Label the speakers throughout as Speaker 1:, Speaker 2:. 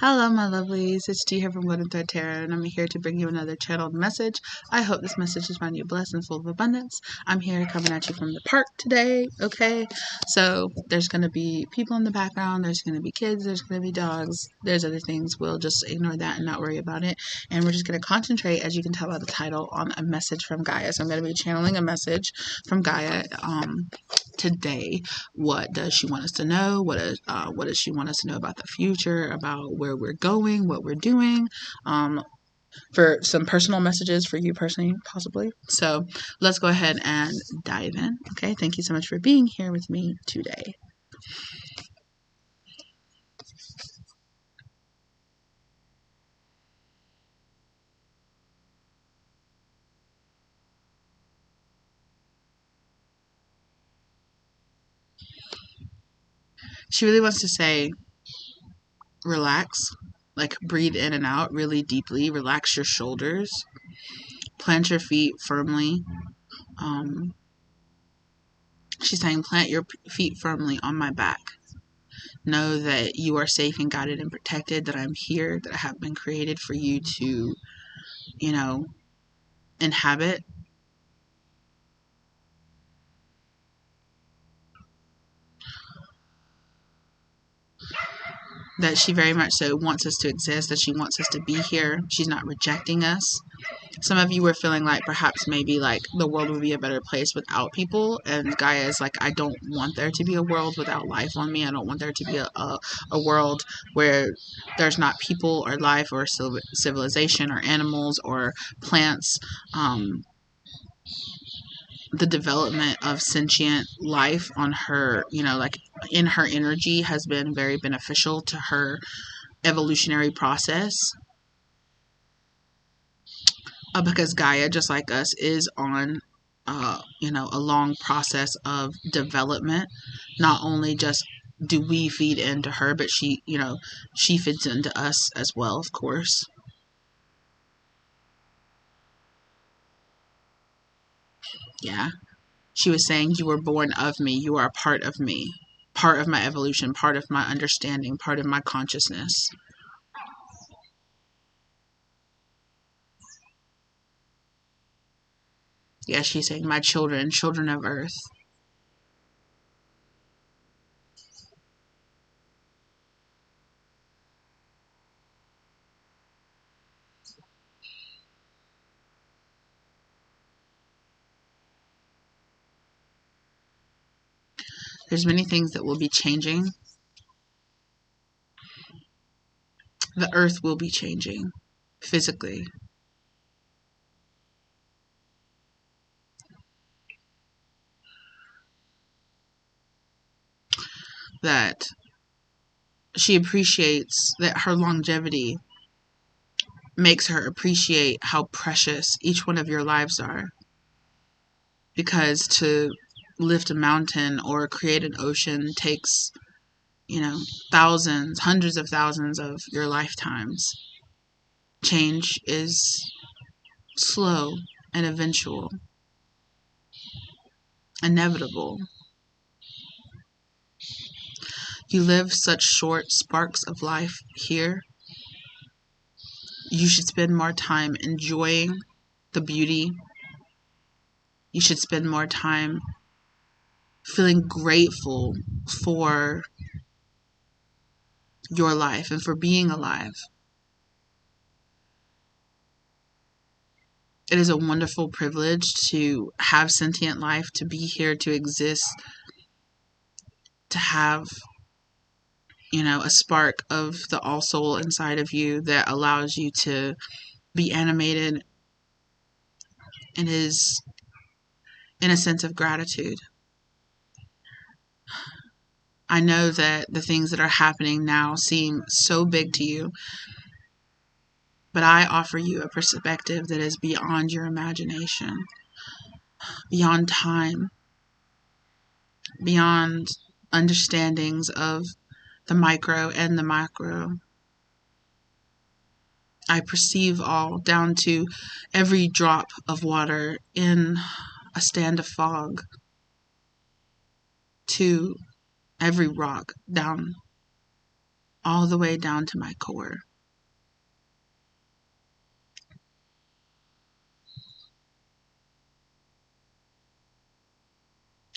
Speaker 1: Hello, my lovelies. It's T here from Golden Thread Tarot, and I'm here to bring you another channeled message. I hope this message is finding you blessed and full of abundance. I'm here coming at you from the park today, okay? So there's going to be people in the background, there's going to be kids, there's going to be dogs, there's other things. We'll just ignore that and not worry about it. And we're just going to concentrate, as you can tell by the title, on a message from Gaia. So I'm going to be channeling a message from Gaia today. What does she want us to know? What does she want us to know about the future, about where we're going, what we're doing, for some personal messages for you personally, possibly. So let's go ahead and dive in. Okay, thank you so much for being here with me today. She really wants to say, relax, like breathe in and out really deeply, relax your shoulders, plant your feet firmly. She's saying, plant your feet firmly on my back. Know that you are safe and guided and protected, that I'm here, that I have been created for you to, inhabit. That she very much so wants us to exist, that she wants us to be here. She's not rejecting us. Some of you were feeling like perhaps maybe like the world would be a better place without people, and Gaia is like, I don't want there to be a world without life on me. I don't want there to be a world where there's not people or life or civilization or animals or plants. The development of sentient life on her, like in her energy, has been very beneficial to her evolutionary process. Because Gaia, just like us, is on, a long process of development. Not only just do we feed into her, but she feeds into us as well, of course. Yeah. She was saying, you were born of me. You are a part of me. Part of my evolution, part of my understanding, part of my consciousness. Yeah, she's saying, my children, children of earth. There's many things that will be changing. The earth will be changing physically. That she appreciates that her longevity makes her appreciate how precious each one of your lives are. Because to lift a mountain or create an ocean takes, thousands, hundreds of thousands of your lifetimes. Change is slow and eventual, inevitable. You live such short sparks of life here. You should spend more time enjoying the beauty. You should spend more time feeling grateful for your life and for being alive. It is a wonderful privilege to have sentient life, to be here, to exist, to have, a spark of the all soul inside of you that allows you to be animated and is in a sense of gratitude. I know that the things that are happening now seem so big to you, but I offer you a perspective that is beyond your imagination, beyond time, beyond understandings of the micro and the macro. I perceive all, down to every drop of water in a stand of fog, to every rock, down all the way down to my core.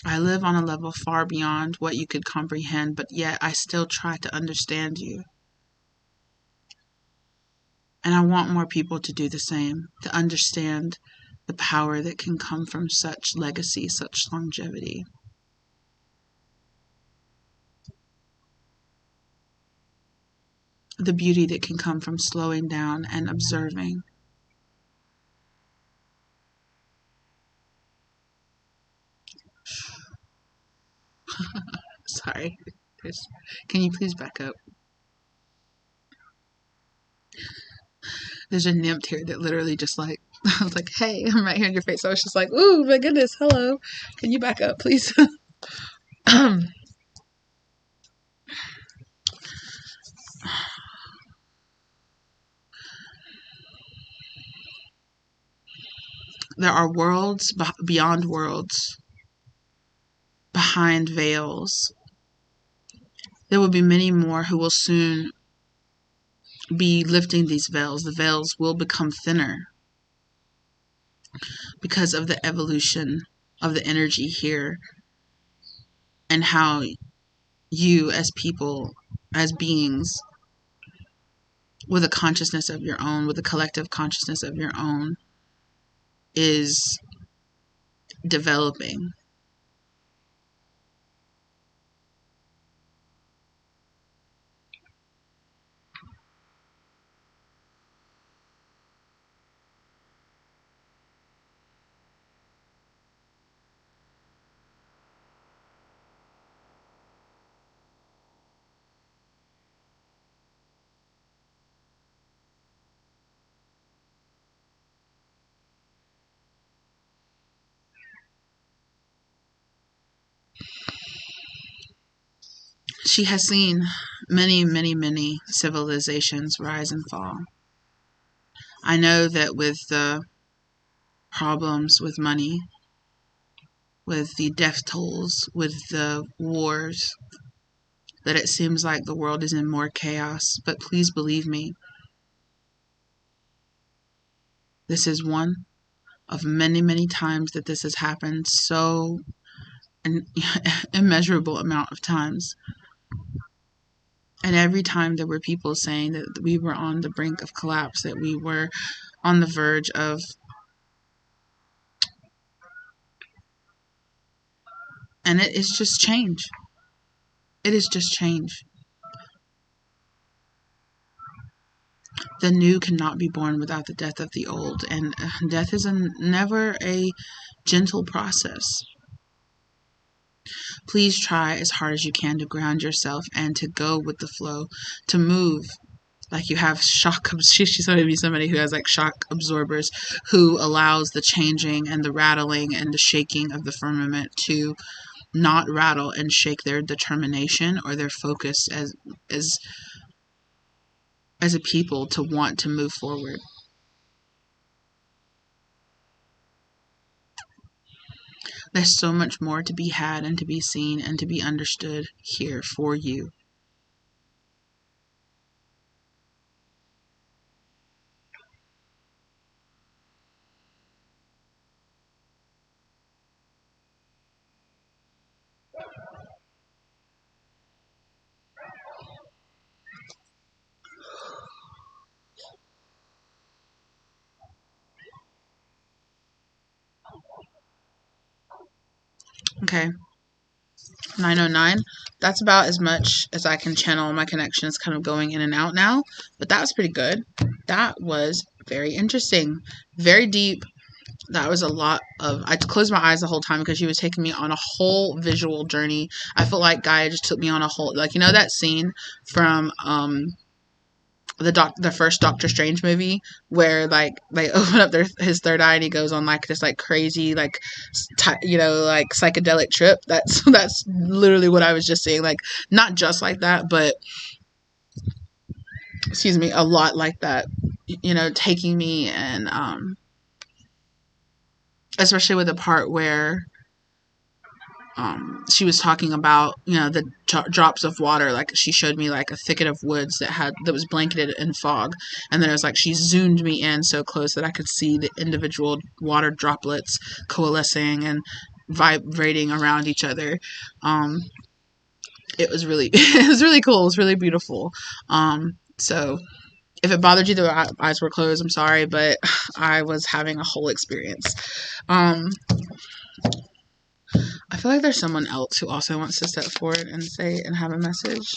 Speaker 1: I live on a level far beyond what you could comprehend, but yet I still try to understand you. And I want more people to do the same, to understand the power that can come from such legacy, such longevity. The beauty that can come from slowing down and observing. Sorry. Can you please back up? There's a nymph here that literally just like, I was like, hey, I'm right here in your face. I was just like, ooh, my goodness, hello. Can you back up, please? There are worlds beyond worlds, behind veils. There will be many more who will soon be lifting these veils. The veils will become thinner because of the evolution of the energy here and how you as people, as beings, with a consciousness of your own, with a collective consciousness of your own, is developing. She has seen many, many, many civilizations rise and fall. I know that with the problems with money, with the death tolls, with the wars, that it seems like the world is in more chaos. But please believe me, this is one of many, many times that this has happened, so an immeasurable amount of times. And every time there were people saying that we were on the brink of collapse, that we were on the verge of and it is just change. It is just change. The new cannot be born without the death of the old, and death is never a gentle process. Please try as hard as you can to ground yourself and to go with the flow, to move like you have shock. She's going to be somebody who has like shock absorbers, who allows the changing and the rattling and the shaking of the firmament to not rattle and shake their determination or their focus as a people to want to move forward. There's so much more to be had and to be seen and to be understood here for you. Okay. 909. That's about as much as I can channel. My connection is kind of going in and out now, but that was pretty good. That was very interesting, very deep. That was a lot of, I closed my eyes the whole time because she was taking me on a whole visual journey. I felt like Gaia just took me on a whole, like, you know that scene from the first Doctor Strange movie where like they open up his third eye and he goes on like this like crazy like like psychedelic trip. That's literally what I was just saying. Like not just like that, but excuse me, a lot like that. Taking me and especially with the part where she was talking about, the drops of water. Like, she showed me like a thicket of woods that was blanketed in fog, and then it was like she zoomed me in so close that I could see the individual water droplets coalescing and vibrating around each other. It was really it was really cool. It was really beautiful. So if it bothered you that our eyes were closed, I'm sorry, but I was having a whole experience. I feel like there's someone else who also wants to step forward and say and have a message.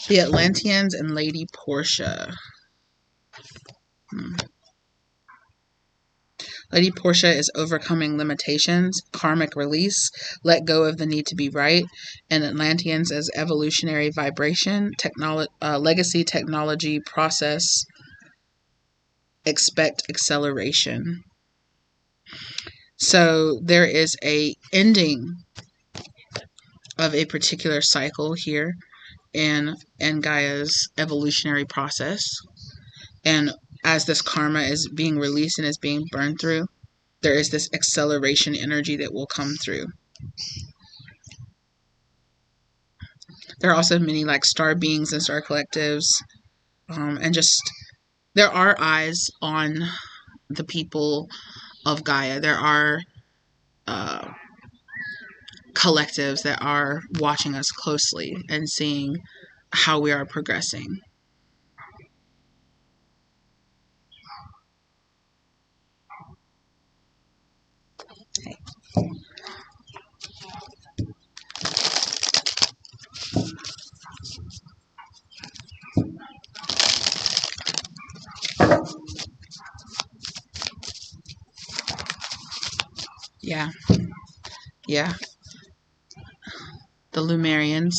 Speaker 1: The Atlanteans and Lady Portia. Lady Portia is overcoming limitations, karmic release, let go of the need to be right, and Atlanteans as evolutionary vibration, legacy, technology, process, expect acceleration. So there is a ending of a particular cycle here in Gaia's evolutionary process. And as this karma is being released and is being burned through, there is this acceleration energy that will come through. There are also many like star beings and star collectives, and just there are eyes on the people of Gaia. There are collectives that are watching us closely and seeing how we are progressing. Okay. Yeah. Yeah. The Lumerians.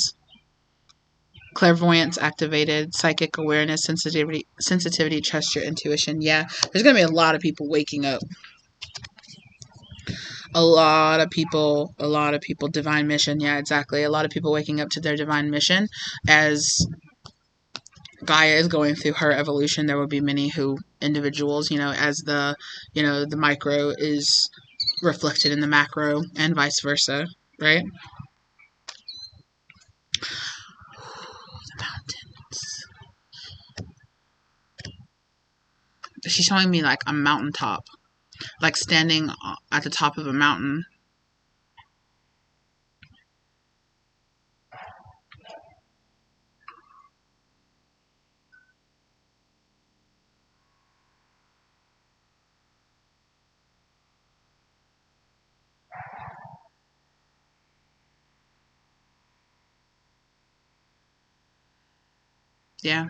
Speaker 1: Clairvoyance activated, psychic awareness, sensitivity, trust your intuition. Yeah, there's going to be a lot of people waking up. A lot of people, divine mission. Yeah, exactly. A lot of people waking up to their divine mission. As Gaia is going through her evolution, there will be many individuals, as the micro is reflected in the macro and vice versa, right? The mountains. She's showing me like a mountaintop, like standing at the top of a mountain. Yeah.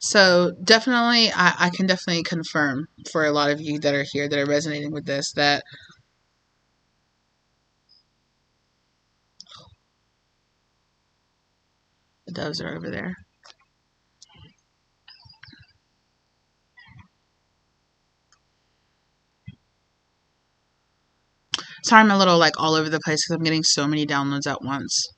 Speaker 1: So definitely, I can definitely confirm for a lot of you that are here that are resonating with this that the doves are over there. Sorry, I'm a little like all over the place because I'm getting so many downloads at once.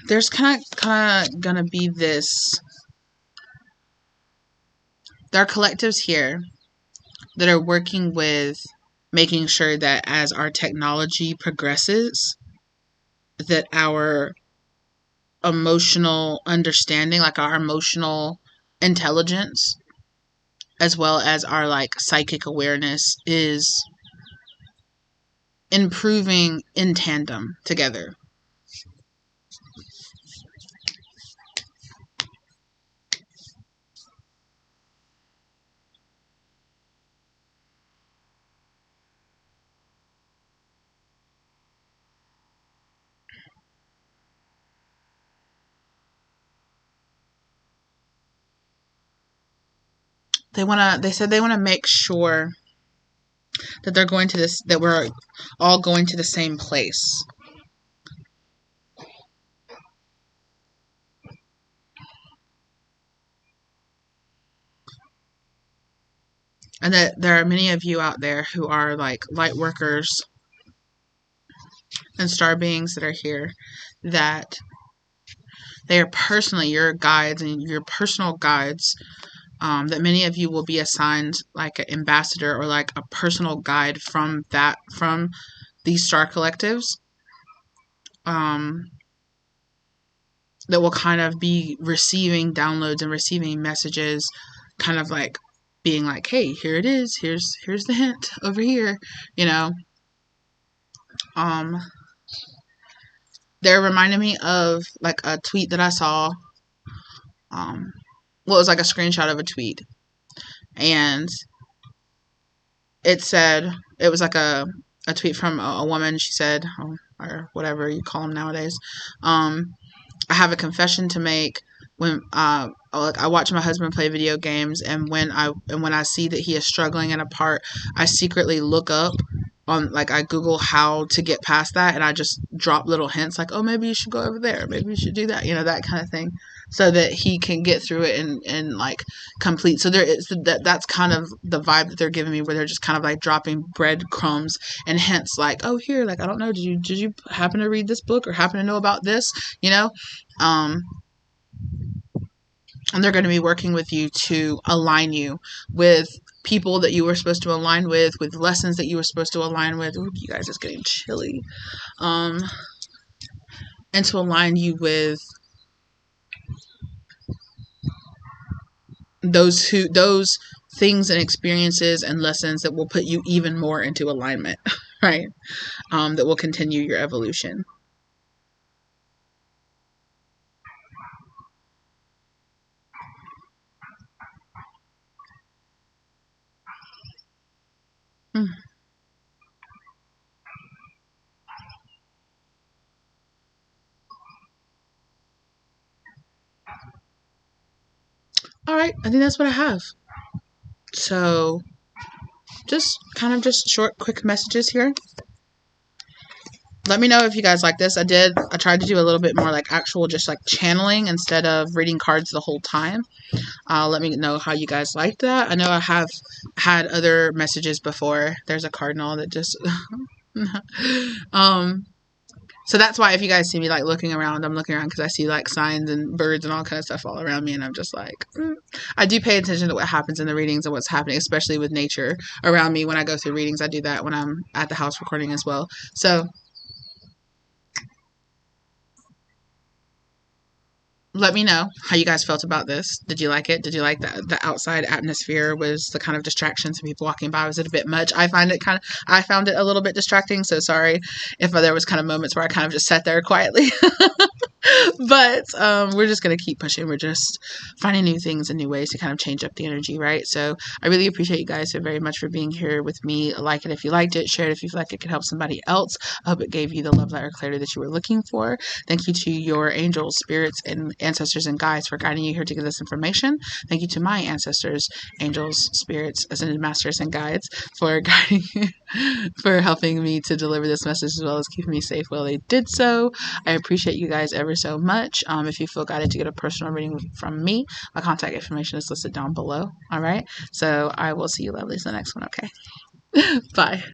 Speaker 1: There's kind of gonna be this. There are collectives here that are working with making sure that as our technology progresses, that our emotional understanding, like our emotional intelligence, as well as our like psychic awareness, is improving in tandem together. they said they want to make sure that they're going to this, that we're all going to the same place. And that there are many of you out there who are like light workers and star beings that are here, that they are personally your guides and your personal guides. That many of you will be assigned like an ambassador or like a personal guide from these star collectives. That will kind of be receiving downloads and receiving messages, kind of like being like, hey, here it is, here's the hint over here, you know. They're reminding me of like a tweet that I saw. Well, it was like a screenshot of a tweet, and it said, it was like a tweet from a woman. She said, or whatever you call them nowadays, I have a confession to make. When I watch my husband play video games, and when I see that he is struggling in a part, I secretly look up on, like, I Google how to get past that, and I just drop little hints like, oh, maybe you should go over there, maybe you should do that, you know, that kind of thing, so that he can get through it and like complete. So there is that's kind of the vibe that they're giving me, where they're just kind of like dropping breadcrumbs and hints like, oh, here, like, I don't know, did you happen to read this book or happen to know about this, you know. And they're going to be working with you to align you with people that you were supposed to align with lessons that you were supposed to align with. Ooh, you guys, it's getting chilly. And to align you with those things and experiences and lessons that will put you even more into alignment, right? That will continue your evolution. All right, I think that's what I have. So just kind of just short, quick messages here. Let me know if you guys like this. I tried to do a little bit more like actual, just like channeling instead of reading cards the whole time. Let me know how you guys like that. I know I have had other messages before. There's a cardinal that just so that's why if you guys see me like looking around, I'm looking around because I see like signs and birds and all kind of stuff all around me, and I'm just like, I do pay attention to what happens in the readings and what's happening, especially with nature around me when I go through readings. I do that when I'm at the house recording as well. So let me know how you guys felt about this. Did you like it? Did you like that the outside atmosphere was the kind of distraction to people walking by? Was it a bit much? I found it a little bit distracting, so sorry if there was kind of moments where I kind of just sat there quietly. But we're just going to keep pushing. We're just finding new things and new ways to kind of change up the energy, right? So I really appreciate you guys so very much for being here with me. Like it if you liked it. Share it if you feel like it could help somebody else. I hope it gave you the love, light, or clarity that you were looking for. Thank you to your angels, spirits, and ancestors and guides for guiding you here to get this information. Thank you to my ancestors, angels, spirits, ascended masters, and guides for guiding for helping me to deliver this message, as well as keeping me safe while they did so. I appreciate you guys ever so much. If you feel guided to get a personal reading from me, my contact information is listed down below. All right. So I will see you lovelies in the next one. Okay. Bye.